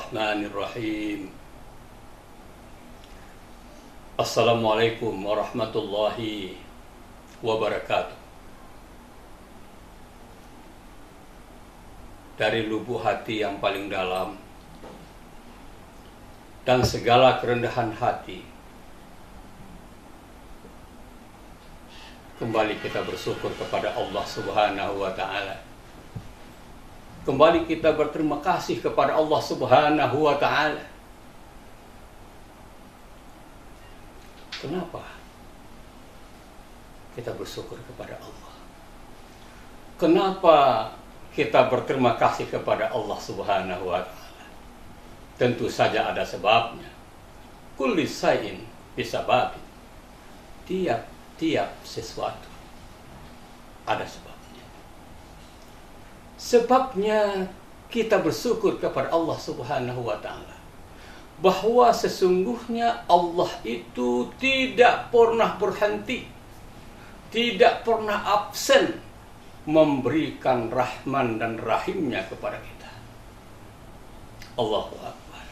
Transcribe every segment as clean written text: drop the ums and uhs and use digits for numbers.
Bismillahirrahmanirrahim. Assalamualaikum warahmatullahi wabarakatuh. Dari lubuk hati yang paling dalam dan segala kerendahan hati, kembali kita bersyukur kepada Allah Subhanahu wa Ta'ala. Kembali kita berterima kasih kepada Allah Subhanahu wa Ta'ala. Kenapa kita bersyukur kepada Allah? Kenapa kita berterima kasih kepada Allah Subhanahu wa Ta'ala? Tentu saja ada sebabnya. Kulli syai'in bisababin. Tiap sesuatu ada sebabnya. Sebabnya kita bersyukur kepada Allah Subhanahu wa Ta'ala, bahwa sesungguhnya Allah itu tidak pernah berhenti, tidak pernah absen memberikan rahman dan rahimnya kepada kita. Allahu Akbar.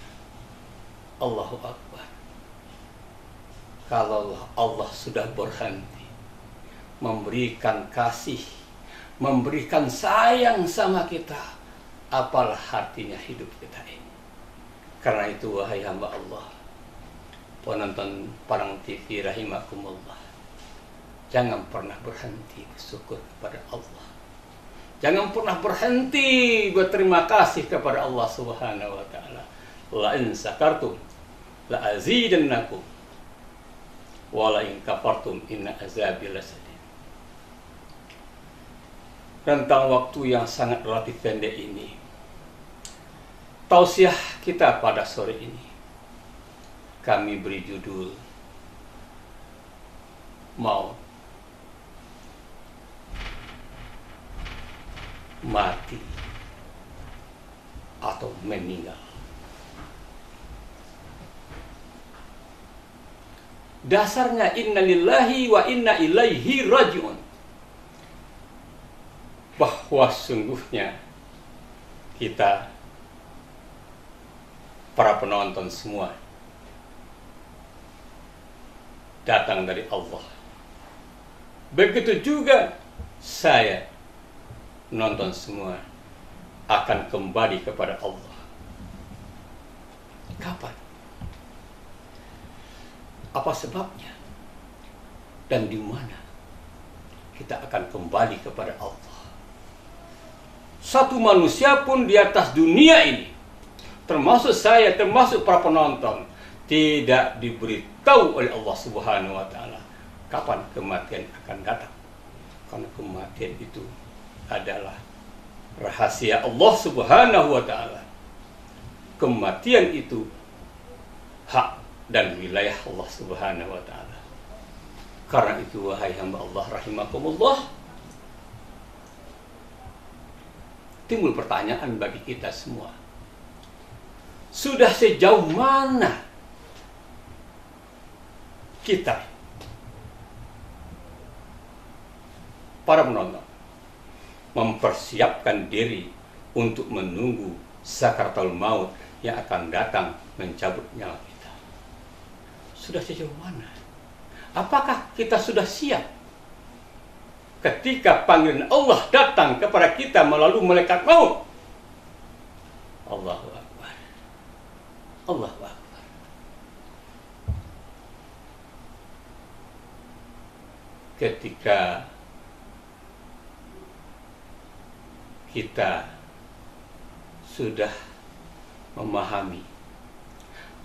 Allahu Akbar. Kalau Allah sudah berhenti memberikan kasih, memberikan sayang sama kita, apalah artinya hidup kita ini? Karena itu, wahai hamba Allah, penonton Parang TV rahimakumullah, jangan pernah berhenti bersyukur kepada Allah. Jangan pernah berhenti berterima kasih kepada Allah Subhanahu wa Ta'ala. La in sakartum la azidannakum wa la in kafartum inna azabi lasadid. Rentang waktu yang sangat relatif pendek ini, tausiah kita pada sore ini kami beri judul Maut, mati atau meninggal. Dasarnya inna lillahi wa inna ilaihi raji'un, bahwa sungguhnya kita, para penonton semua, datang dari Allah. Begitu juga saya, nonton semua, akan kembali kepada Allah. Kapan? Apa sebabnya? Dan di mana kita akan kembali kepada Allah? Satu manusia pun di atas dunia ini, termasuk saya, termasuk para penonton, tidak diberitahu oleh Allah Subhanahu wa Ta'ala kapan kematian akan datang. Karena kematian itu adalah rahasia Allah Subhanahu wa Ta'ala. Kematian itu hak dan wilayah Allah Subhanahu wa Ta'ala. Karena itu, wahai hamba Allah rahimakumullah, timbul pertanyaan bagi kita semua. Sudah sejauh mana kita, para penonton, mempersiapkan diri untuk menunggu sakaratul maut yang akan datang mencabut nyawa kita? Sudah sejauh mana? Apakah kita sudah siap ketika panggilan Allah datang kepada kita melalui malaikat maut? Allahu Akbar. Allahu Akbar. Ketika kita sudah memahami,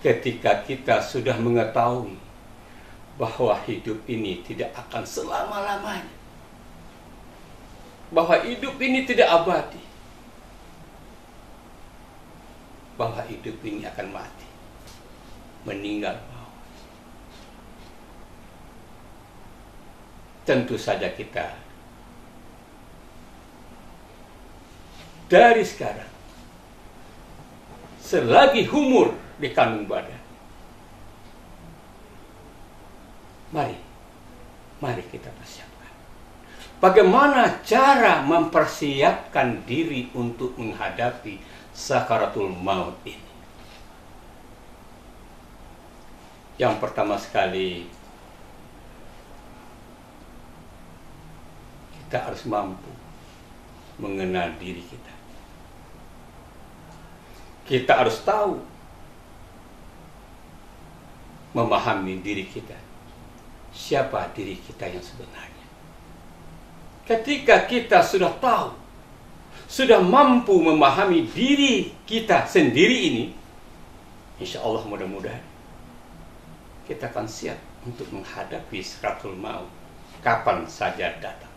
ketika kita sudah mengetahui bahwa hidup ini tidak akan selama-lamanya, bahwa hidup ini tidak abadi, bahwa hidup ini akan mati, meninggal. Tentu saja kita dari sekarang, selagi umur di kandung badan, mari kita persiapkan. Bagaimana cara mempersiapkan diri untuk menghadapi sakaratul maut ini? Yang pertama sekali, kita harus mampu mengenal diri kita. Kita harus tahu, memahami diri kita. Siapa diri kita yang sebenarnya? Ketika kita sudah tahu, sudah mampu memahami diri kita sendiri ini, insya Allah mudah-mudahan kita akan siap untuk menghadapi sakratul maut kapan saja datang.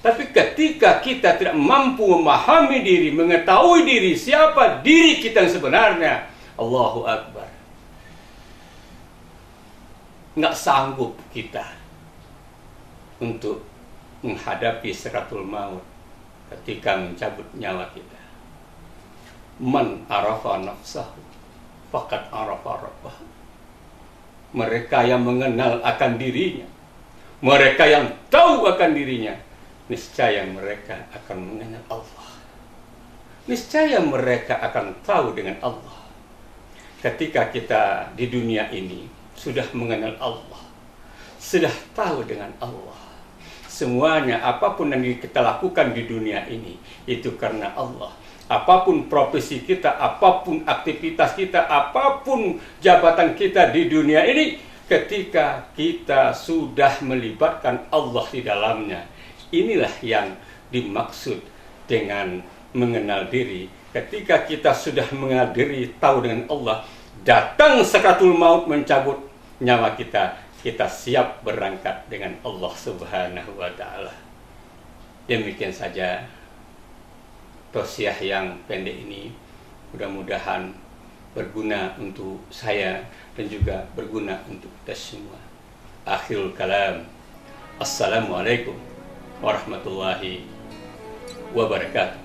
Tapi ketika kita tidak mampu memahami diri, mengetahui diri, siapa diri kita yang sebenarnya, Allahu Akbar, nggak sanggup kita untuk menghadapi sakratul maut ketika mencabut nyawa kita. Man arafa nafsahu faqad arafa rabbah. Mereka yang mengenal akan dirinya, mereka yang tahu akan dirinya, niscaya mereka akan mengenal Allah. Niscaya mereka akan tahu dengan Allah. Ketika kita di dunia ini sudah mengenal Allah, sudah tahu dengan Allah, semuanya apapun yang kita lakukan di dunia ini itu karena Allah. Apapun profesi kita, apapun aktivitas kita, apapun jabatan kita di dunia ini, ketika kita sudah melibatkan Allah di dalamnya, inilah yang dimaksud dengan mengenal diri. Ketika kita sudah mengenal diri, tahu dengan Allah, datang sakratul maut mencabut nyawa kita, kita siap berangkat dengan Allah Subhanahu wa Ta'ala. Demikian saja tausiah yang pendek ini, mudah-mudahan berguna untuk saya dan juga berguna untuk kita semua. Akhirul kalam, assalamualaikum warahmatullahi wabarakatuh.